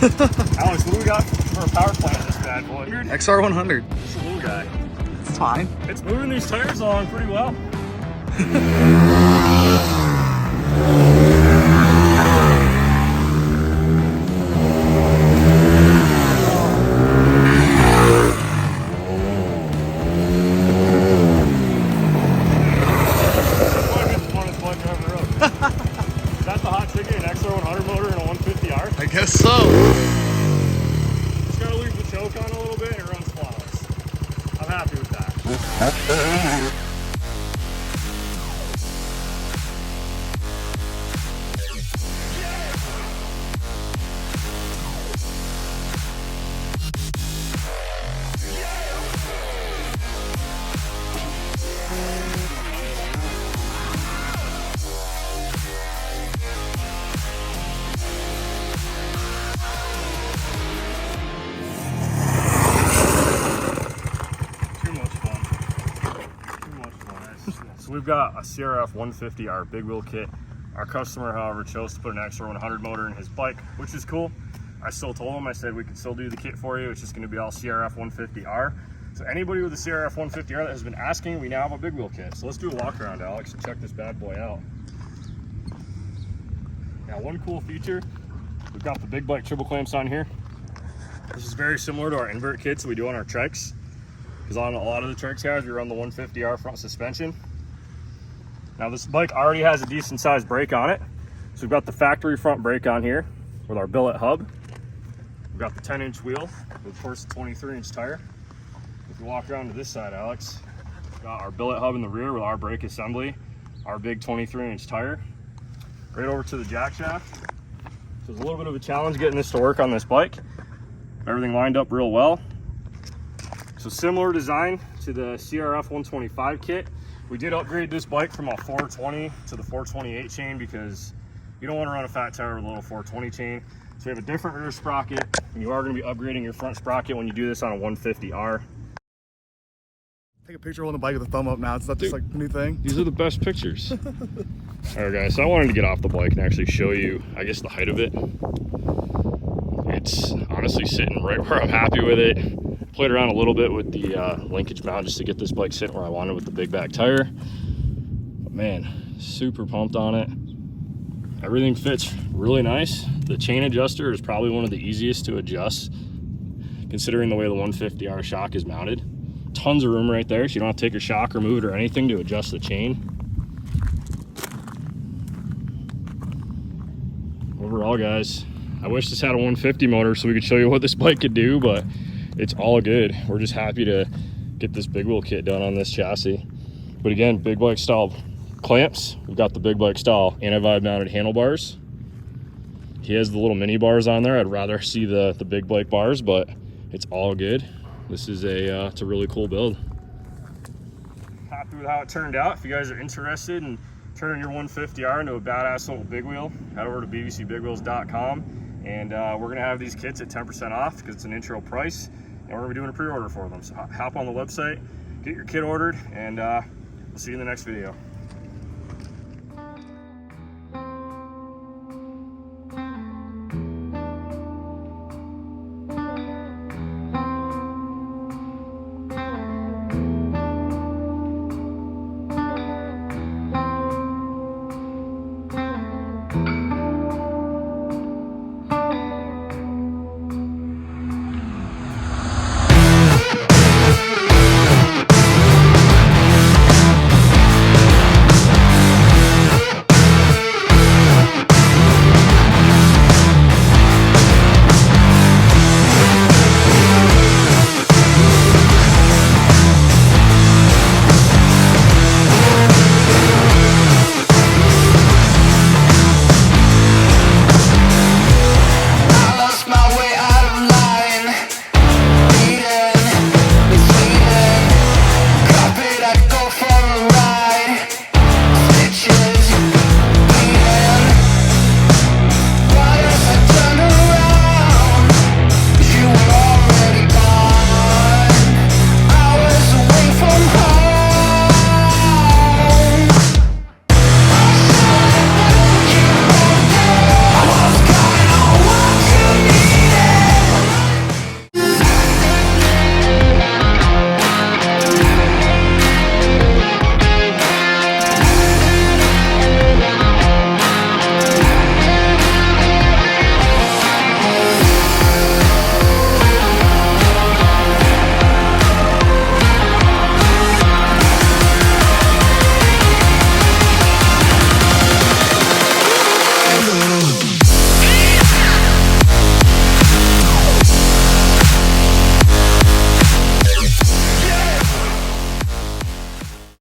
Alex, what do we got for a power plant in this bad boy? XR100. It's a little guy. It's fine. It's moving these tires along pretty well. Is that the hot ticket, an XR100 motor and a 150R? I guess so. Just gotta leave the choke on a little bit and it runs flawless. I'm happy with that. So we've got a CRF150R big wheel kit. Our customer, however, chose to put an XR100 motor in his bike, which is cool. I still told him, I said we could still do the kit for you. It's just gonna be all CRF150R. So anybody with a CRF150R that has been asking, we now have a big wheel kit. So let's do a walk around, Alex, and check this bad boy out. Now, one cool feature, we've got the big bike triple clamps on here. This is very similar to our invert kits that we do on our trikes, because on a lot of the trikes, guys, we run the 150R front suspension. Now this bike already has a decent sized brake on it. So we've got the factory front brake on here with our billet hub. We've got the 10-inch wheel with, of course, a 23-inch tire. If you walk around to this side, Alex, we've got our billet hub in the rear with our brake assembly, our big 23-inch tire. Right over to the jack shaft. So it's a little bit of a challenge getting this to work on this bike. Everything lined up real well. So similar design to the CRF125 kit. We did upgrade this bike from a 420 to the 428 chain because you don't want to run a fat tire with a little 420 chain. So we have a different rear sprocket, and you are going to be upgrading your front sprocket when you do this on a 150R. Take a picture on the bike with a thumb up now. It's not just like a new thing. These are the best pictures. All right, guys, so I wanted to get off the bike and actually show you, I guess, the height of it. It's honestly sitting right where I'm happy with it. Played around a little bit with the linkage mount just to get this bike sitting where I wanted with the big back tire. But man, super pumped on it. Everything fits really nice. The chain adjuster is probably one of the easiest to adjust, considering the way the 150R shock is mounted. Tons of room right there, so you don't have to take your shock or move it or anything to adjust the chain. Overall, guys, I wish this had a 150 motor so we could show you what this bike could do, but it's all good. We're just happy to get this big wheel kit done on this chassis. But again, big bike style clamps. We've got the big bike style anti-vibe mounted handlebars. He has the little mini bars on there. I'd rather see the big bike bars, but it's all good. This is it's a really cool build. Happy with how it turned out. If you guys are interested in turning your 150R into a badass little big wheel, head over to bbcbigwheels.com, and we're gonna have these kits at 10% off because it's an intro price, and we're gonna be doing a pre-order for them. So hop on the website, get your kit ordered, and we'll see you in the next video.